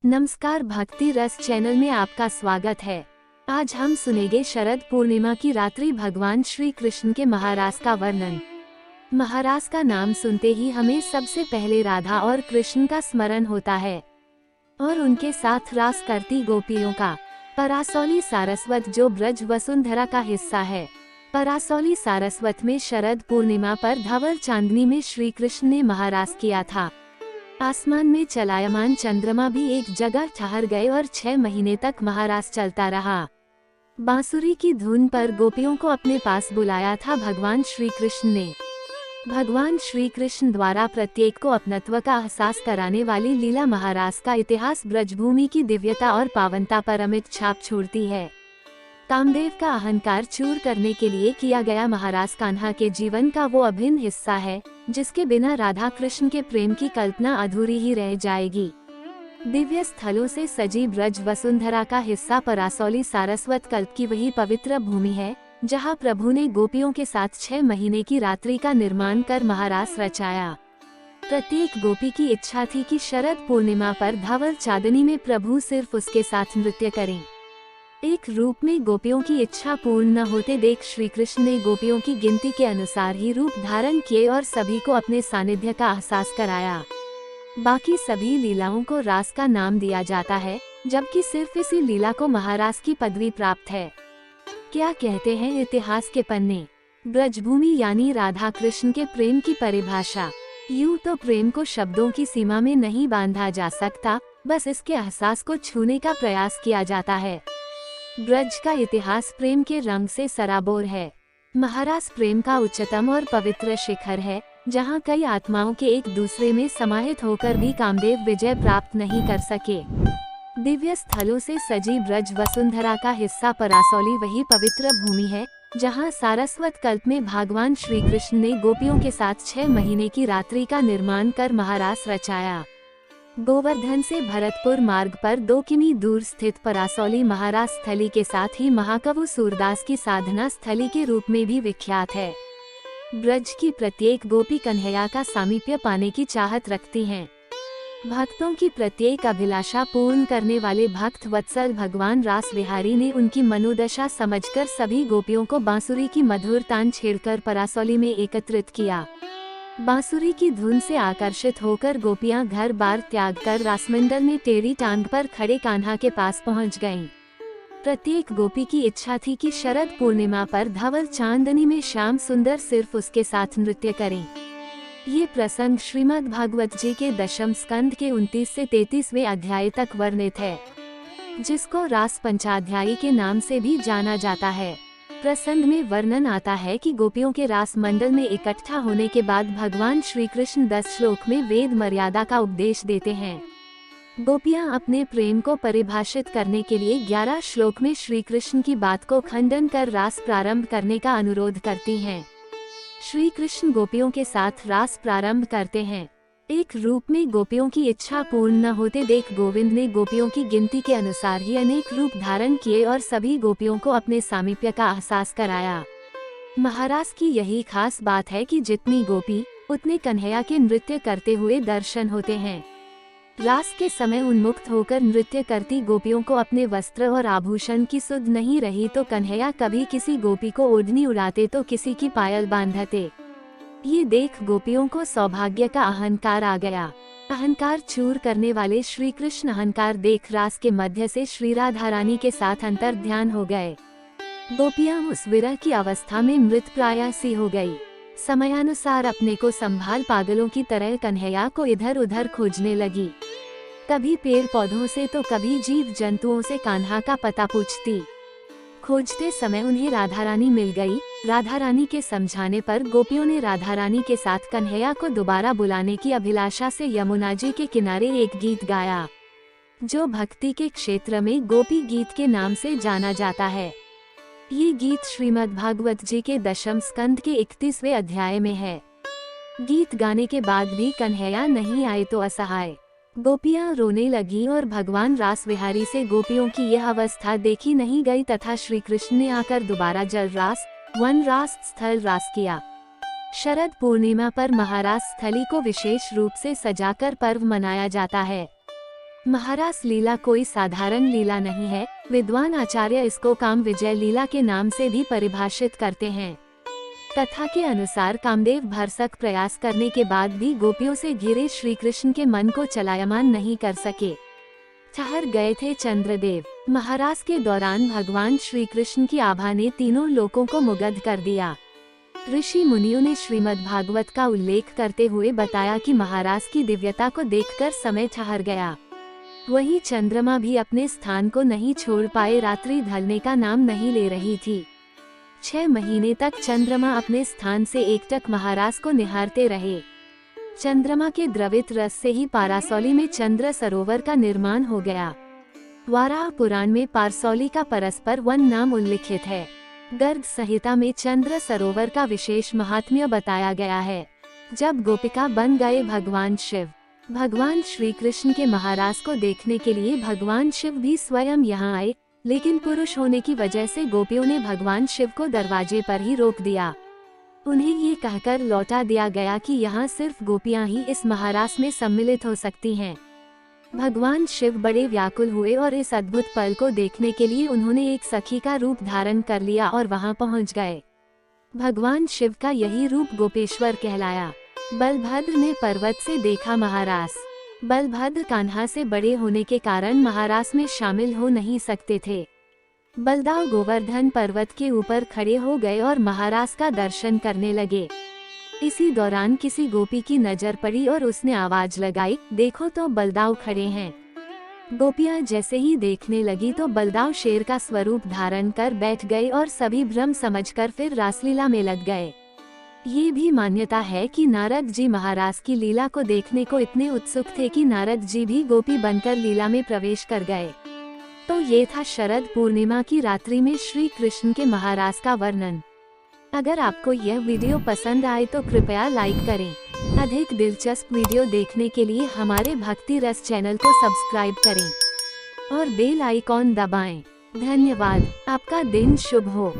नमस्कार, भक्ति रस चैनल में आपका स्वागत है। आज हम सुनेंगे शरद पूर्णिमा की रात्रि भगवान श्री कृष्ण के महारास का वर्णन। महारास का नाम सुनते ही हमें सबसे पहले राधा और कृष्ण का स्मरण होता है और उनके साथ रास करती गोपियों का। परासौली सारस्वत जो ब्रज वसुंधरा का हिस्सा है। परासौली सारस्वत में शरद पूर्णिमा पर धवल चांदनी में श्री कृष्ण ने महारास किया था। आसमान में चलायमान चंद्रमा भी एक जगह ठहर गए और 6 महीने तक महारास चलता रहा। बांसुरी की धुन पर गोपियों को अपने पास बुलाया था भगवान श्री कृष्ण ने। भगवान श्री कृष्ण द्वारा प्रत्येक को अपनत्व का एहसास कराने वाली लीला महारास का इतिहास ब्रजभूमि की दिव्यता और पावनता पर अमिट छाप छोड़ती है। कामदेव का अहंकार चूर करने के लिए किया गया महारास कान्हा के जीवन का वो अभिन्न हिस्सा है जिसके बिना राधा कृष्ण के प्रेम की कल्पना अधूरी ही रह जाएगी। दिव्य स्थलों से सजी ब्रज वसुंधरा का हिस्सा परासौली सारस्वत कल्प की वही पवित्र भूमि है जहां प्रभु ने गोपियों के साथ 6 महीने की रात्रि का निर्माण कर महारास रचाया। प्रत्येक गोपी की इच्छा थी कि शरद पूर्णिमा पर धवल चांदनी में प्रभु सिर्फ उसके साथ नृत्य करें। एक रूप में गोपियों की इच्छा पूर्ण न होते देख श्री कृष्ण ने गोपियों की गिनती के अनुसार ही रूप धारण किए और सभी को अपने सानिध्य का एहसास कराया। बाकी सभी लीलाओं को रास का नाम दिया जाता है, जबकि सिर्फ इसी लीला को महारास की पदवी प्राप्त है। क्या कहते हैं इतिहास के पन्ने। ब्रजभूमि यानी राधा कृष्ण के प्रेम की परिभाषा। यूं तो प्रेम को शब्दों की सीमा में नहीं बांधा जा सकता, बस इसके एहसास को छूने का प्रयास किया जाता है। ब्रज का इतिहास प्रेम के रंग से सराबोर है। महारास प्रेम का उच्चतम और पवित्र शिखर है, जहां कई आत्माओं के एक दूसरे में समाहित होकर भी कामदेव विजय प्राप्त नहीं कर सके। दिव्य स्थलों से सजी ब्रज वसुंधरा का हिस्सा परासौली वही पवित्र भूमि है जहां सारस्वत कल्प में भगवान श्री कृष्ण ने गोपियों के साथ 6 महीने की रात्रि का निर्माण कर महारास रचाया। गोवर्धन से भरतपुर मार्ग पर 2 किमी दूर स्थित परासौली महारास स्थली के साथ ही महाकवि सूरदास की साधना स्थली के रूप में भी विख्यात है। ब्रज की प्रत्येक गोपी कन्हैया का सामीप्य पाने की चाहत रखती हैं। भक्तों की प्रत्येक अभिलाषा पूर्ण करने वाले भक्त वत्सल भगवान रास विहारी ने उनकी मनोदशा समझकर सभी गोपियों को बांसुरी की मधुर तान छेड़कर परासौली में एकत्रित किया। बांसुरी की धुन से आकर्षित होकर गोपियां घर बार त्याग कर रासमंडल में टेढ़ी टांग पर खड़े कान्हा के पास पहुंच गईं। प्रत्येक गोपी की इच्छा थी कि शरद पूर्णिमा पर धवल चांदनी में श्याम सुंदर सिर्फ उसके साथ नृत्य करें। ये प्रसंग श्रीमद् भागवत जी के 10वें स्कंद के 29 से 33वें अध्याय तक वर्णित है, जिसको रास पंचाध्यायी के नाम से भी जाना जाता है। प्रसंग में वर्णन आता है कि गोपियों के रास मंडल में इकट्ठा होने के बाद भगवान श्री कृष्ण 10 श्लोक में वेद मर्यादा का उपदेश देते हैं। गोपियां अपने प्रेम को परिभाषित करने के लिए 11 श्लोक में श्री कृष्ण की बात को खंडन कर रास प्रारंभ करने का अनुरोध करती हैं। श्री कृष्ण गोपियों के साथ रास प्रारंभ करते हैं। एक रूप में गोपियों की इच्छा पूर्ण न होते देख गोविंद ने गोपियों की गिनती के अनुसार ही अनेक रूप धारण किए और सभी गोपियों को अपने सामीप्य का एहसास कराया। महारास की यही खास बात है कि जितनी गोपी उतने कन्हैया के नृत्य करते हुए दर्शन होते हैं। रास के समय उन्मुक्त होकर नृत्य करती गोपियों को अपने वस्त्र और आभूषण की सुध नहीं रही तो कन्हैया कभी किसी गोपी को ओढ़नी उड़ाते तो किसी की पायल बांधते। ये देख गोपियों को सौभाग्य का अहंकार आ गया। अहंकार चूर करने वाले श्री कृष्ण अहंकार देख रास के मध्य से श्री राधा रानी के साथ अंतर ध्यान हो गए। गोपियां उस विरह की अवस्था में मृत प्राय सी हो गई। समयानुसार अपने को संभाल पागलों की तरह कन्हैया को इधर उधर खोजने लगी। कभी पेड़ पौधों से तो कभी जीव जंतुओं से कान्हा का पता पूछती। खोजते समय उन्हें राधा रानी मिल गई। राधा रानी के समझाने पर गोपियों ने राधा रानी के साथ कन्हैया को दोबारा बुलाने की अभिलाषा से यमुना जी के किनारे एक गीत गाया, जो भक्ति के क्षेत्र में गोपी गीत के नाम से जाना जाता है। ये गीत श्रीमद् भागवत जी के 10वें स्कंद के 31वें अध्याय में है। गीत गाने के बाद भी कन्हैया नहीं आए तो असहाय गोपियां रोने लगी और भगवान रास विहारी से गोपियों की यह अवस्था देखी नहीं गई तथा श्री कृष्ण ने आकर दोबारा जल रास, वन रास, स्थल रास किया। शरद पूर्णिमा पर महारास स्थली को विशेष रूप से सजाकर पर्व मनाया जाता है। महारास लीला कोई साधारण लीला नहीं है। विद्वान आचार्य इसको काम विजय लीला के नाम से भी परिभाषित करते हैं। कथा के अनुसार कामदेव भरसक प्रयास करने के बाद भी गोपियों से घिरे श्री कृष्ण के मन को चलायमान नहीं कर सके। ठहर गए थे चंद्रदेव। महारास के दौरान भगवान श्री कृष्ण की आभा ने तीनों लोकों को मुग्ध कर दिया। ऋषि मुनियों ने श्रीमद् भागवत का उल्लेख करते हुए बताया कि महारास की दिव्यता को देखकर समय ठहर गया। वहीं चंद्रमा भी अपने स्थान को नहीं छोड़ पाए, रात्रि ढलने का नाम नहीं ले रही थी। 6 महीने तक चंद्रमा अपने स्थान से एकटक महारास को निहारते रहे। चंद्रमा के द्रवित रस से ही पारासौली में चंद्र सरोवर का निर्माण हो गया। वाराह पुराण में पारसौली का परस्पर वन नाम उल्लिखित है। गर्ग संहिता में चंद्र सरोवर का विशेष महात्म्य बताया गया है। जब गोपिका बन गए भगवान शिव, भगवान श्री कृष्ण के महारास को देखने के लिए भगवान शिव भी स्वयं यहाँ आए, लेकिन पुरुष होने की वजह से गोपियों ने भगवान शिव को दरवाजे पर ही रोक दिया। उन्हें ये कहकर लौटा दिया गया कि यहाँ सिर्फ गोपियाँ ही इस महारास में सम्मिलित हो सकती हैं। भगवान शिव बड़े व्याकुल हुए और इस अद्भुत पल को देखने के लिए उन्होंने एक सखी का रूप धारण कर लिया और वहाँ पहुँच गए। भगवान शिव का यही रूप गोपेश्वर कहलाया। बलभद्र ने पर्वत से देखा महारास। बलभद्र कान्हा से बड़े होने के कारण महारास में शामिल हो नहीं सकते थे। बलदाव गोवर्धन पर्वत के ऊपर खड़े हो गए और महारास का दर्शन करने लगे। इसी दौरान किसी गोपी की नजर पड़ी और उसने आवाज लगाई, देखो तो बलदाव खड़े हैं। गोपियां जैसे ही देखने लगी तो बलदाव शेर का स्वरूप धारण कर बैठ गए और सभी भ्रम समझकर फिर रासलीला में लग गए। ये भी मान्यता है कि नारद जी महारास की लीला को देखने को इतने उत्सुक थे कि नारद जी भी गोपी बनकर लीला में प्रवेश कर गए। तो ये था शरद पूर्णिमा की रात्रि में श्री कृष्ण के महारास का वर्णन। अगर आपको यह वीडियो पसंद आए तो कृपया लाइक करें। अधिक दिलचस्प वीडियो देखने के लिए हमारे भक्ति रस चैनल को सब्सक्राइब करें और बेल आइकॉन दबाएं। धन्यवाद। आपका दिन शुभ हो।